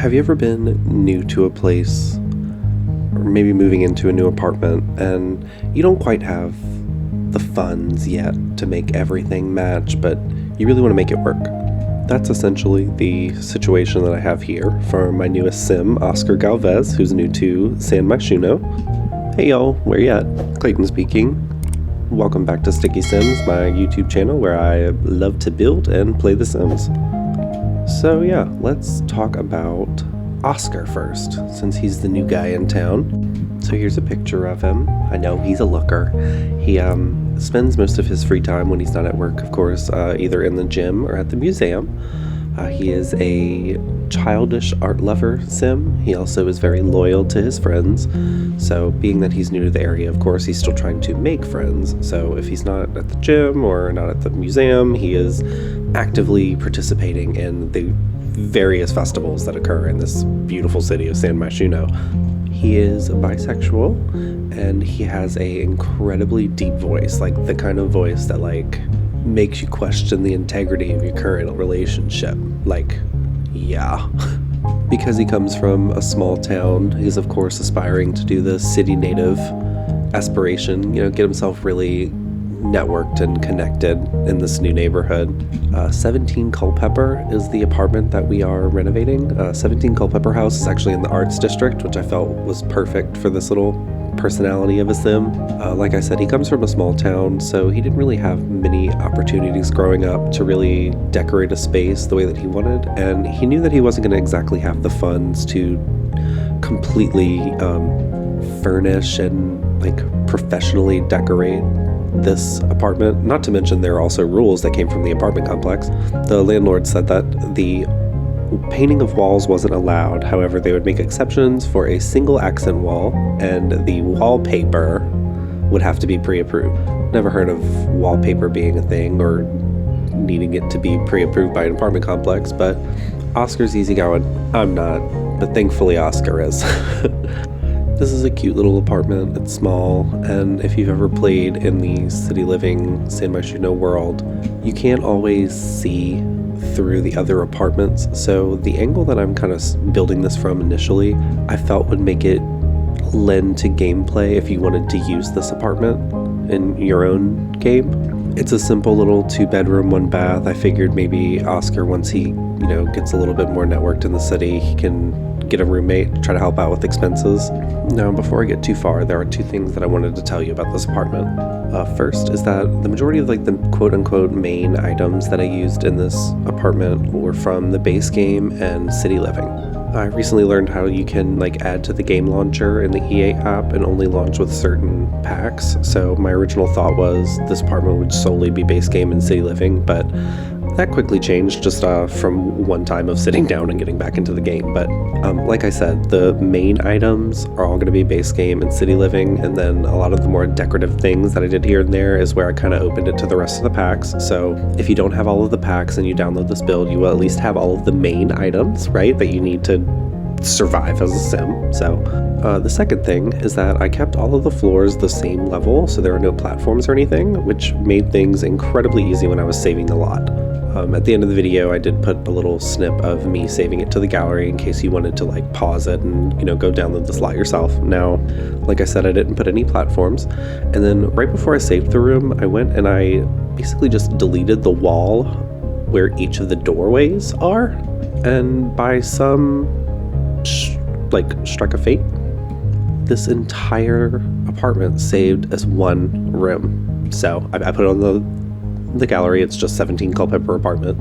Have you ever been new to a place, or maybe moving into a new apartment, and you don't quite have the funds yet to make everything match, but you really want to make it work? That's essentially the situation that I have here for my newest sim, Oscar Galvez, who's new to myshuno. Hey y'all, where you at? Clayton speaking. Welcome back to StickySims, my YouTube channel where I love to build and play The Sims. So yeah, let's talk about Oscar first, since he's the new guy in town. So here's a picture of him. I know he's a looker. He spends most of his free time when he's not at work, of course, either in the gym or at the museum. He is a childish art lover sim. He also is very loyal to his friends. So being that he's new to the area, of course, he's still trying to make friends. So if he's not at the gym or not at the museum, he is actively participating in the various festivals that occur in this beautiful city of myshuno. He is bisexual, and he has a incredibly deep voice, like the kind of voice that makes you question the integrity of your current relationship. Yeah. Because he comes from a small town, he's of course aspiring to do the city native aspiration, get himself really networked and connected in this new neighborhood. 17 Culpepper is the apartment that we are renovating. 17 Culpepper House is actually in the arts district, which I felt was perfect for this little personality of a sim. Like I said, he comes from a small town, so he didn't really have many opportunities growing up to really decorate a space the way that he wanted, and he knew that he wasn't going to exactly have the funds to completely furnish and professionally decorate this apartment. Not to mention there are also rules that came from the apartment complex. The landlord said that the painting of walls wasn't allowed. However, they would make exceptions for a single accent wall, and the wallpaper would have to be pre-approved. Never heard of wallpaper being a thing or needing it to be pre-approved by an apartment complex, but Oscar's easygoing. I'm not, but thankfully Oscar is. This is a cute little apartment. It's small, and if you've ever played in the city living myshuno world, you can't always see through the other apartments. So the angle that I'm kind of building this from initially, I felt would make it lend to gameplay if you wanted to use this apartment in your own game. It's a simple little 2-bedroom, 1-bath. I figured maybe Oscar, once he, gets a little bit more networked in the city, he can get a roommate, try to help out with expenses. Now, before I get too far, there are 2 things that I wanted to tell you about this apartment. First is that the majority of the quote-unquote main items that I used in this apartment were from the base game and city living. I recently learned how you can add to the game launcher in the EA app and only launch with certain packs. So my original thought was this apartment would solely be base game and city living, but that quickly changed just from one time of sitting down and getting back into the game. But like I said, the main items are all going to be base game and city living, and then a lot of the more decorative things that I did here and there is where I kind of opened it to the rest of the packs. So if you don't have all of the packs and you download this build, you will at least have all of the main items, right, that you need to survive as a sim. So the second thing is that I kept all of the floors the same level, so there are no platforms or anything, which made things incredibly easy when I was saving the lot. At the end of the video, I did put a little snip of me saving it to the gallery in case you wanted to pause it and go download the slot yourself. Now, like I said, I didn't put any platforms, and then right before I saved the room, I went and I basically just deleted the wall where each of the doorways are, and by some strike of fate, this entire apartment saved as one room. So I put it on the gallery. It's just 17 Culpepper apartment.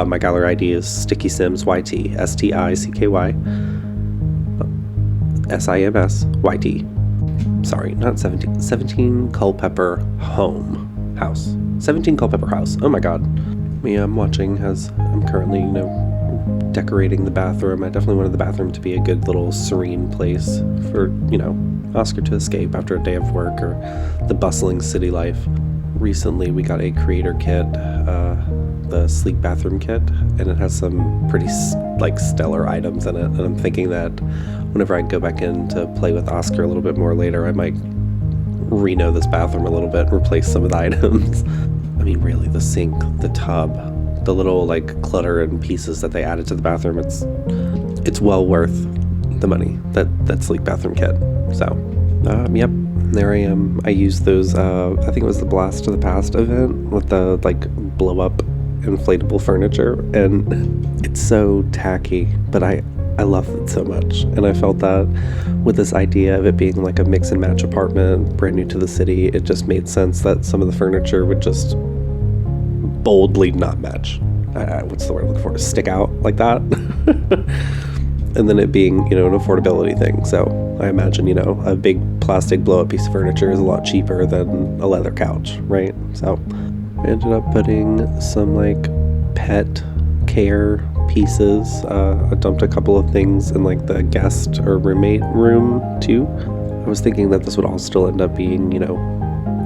My gallery ID is StickySimsYT, StickySimsYT. Sorry, not 17 Culpepper house. 17 Culpepper House. Oh my god. I'm watching as I'm currently, decorating the bathroom. I definitely wanted the bathroom to be a good little serene place for, Oscar to escape after a day of work or the bustling city life. Recently we got a creator kit, the sleek bathroom kit, and it has some pretty stellar items in it, and I'm thinking that whenever I go back in to play with Oscar a little bit more later, I might reno this bathroom a little bit, replace some of the items. I mean, really, the sink, the tub, the little clutter and pieces that they added to the bathroom, it's it's well worth the money, that sleek bathroom kit. So, yep, there I am. I used those, I think it was the Blast of the Past event with the, like, blow-up inflatable furniture, and it's so tacky, but I love it so much. And I felt that with this idea of it being like a mix and match apartment, brand new to the city, it just made sense that some of the furniture would just boldly not match. What's the word I'm looking for? Stick out like that. And then it being, you know, an affordability thing. So I imagine, you know, a big plastic blow-up piece of furniture is a lot cheaper than a leather couch, right? So I ended up putting some like pet care pieces. I dumped a couple of things in like the guest or roommate room too. I was thinking that this would all still end up being, you know,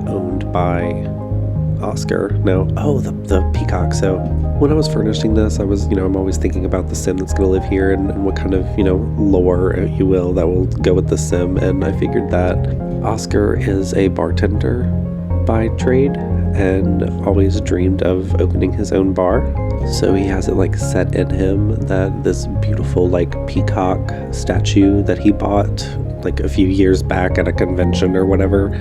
owned by Oscar. No, oh, the peacock. So when I was furnishing this, I was, you know, I'm always thinking about the sim that's going to live here and what kind of, you know, lore, if you will, that will go with the sim. And I figured that Oscar is a bartender by trade and always dreamed of opening his own bar. So he has it like set in him that this beautiful like peacock statue that he bought like a few years back at a convention or whatever,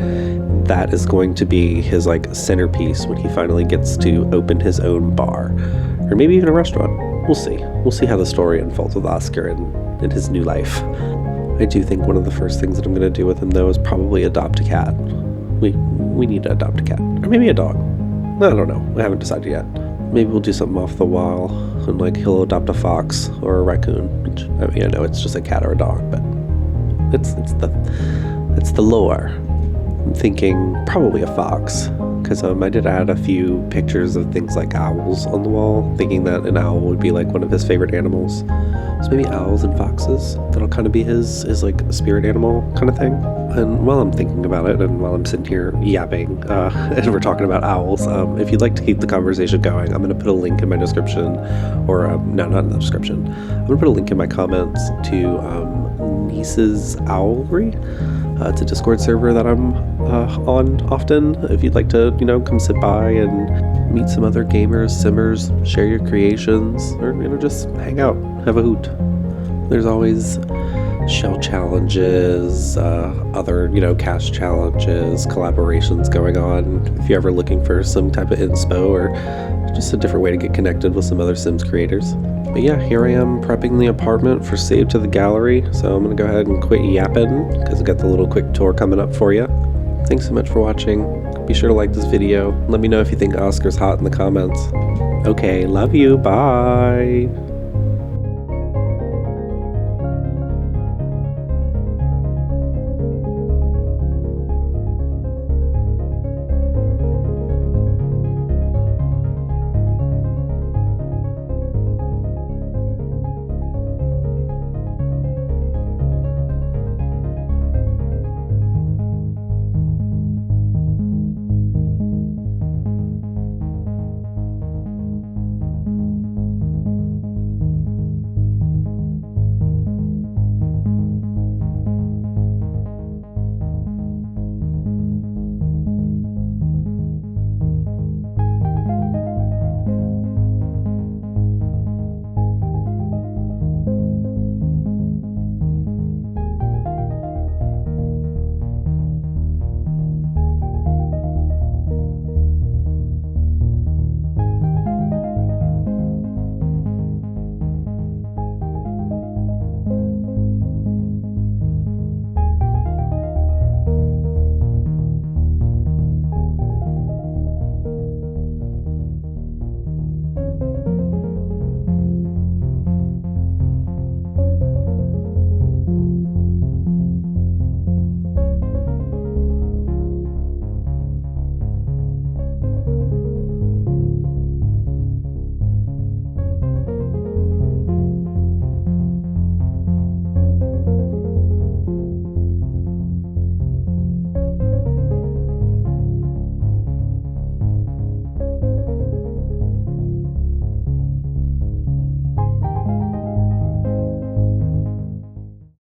that is going to be his like centerpiece when he finally gets to open his own bar, or maybe even a restaurant. We'll see how the story unfolds with Oscar and his new life. I do think one of the first things that I'm going to do with him though is probably adopt a cat. We need to adopt a cat, or maybe a dog. I don't know, we haven't decided yet. Maybe we'll do something off the wall and like he'll adopt a fox or a raccoon, which, I mean, I know it's just a cat or a dog, but it's the lore. I'm thinking probably a fox, because I did add a few pictures of things like owls on the wall, thinking that an owl would be like one of his favorite animals. So maybe owls and foxes, that'll kind of be his like spirit animal kind of thing. And while I'm thinking about it, and while I'm sitting here yapping, and we're talking about owls, if you'd like to keep the conversation going, I'm going to put a link in my description, or no, not in the description. I'm going to put a link in my comments to Niece's Owlry. It's a Discord server that I'm on often. If you'd like to, you know, come sit by and meet some other gamers, simmers, share your creations, or, you know, just hang out, have a hoot. There's always shell challenges, other, you know, cash challenges, collaborations going on. If you're ever looking for some type of inspo or just a different way to get connected with some other Sims creators. But yeah, here I am prepping the apartment for Save to the Gallery, so I'm going to go ahead and quit yapping because I got the little quick tour coming up for you. Thanks so much for watching. Be sure to like this video. Let me know if you think Oscar's hot in the comments. Okay, love you. Bye.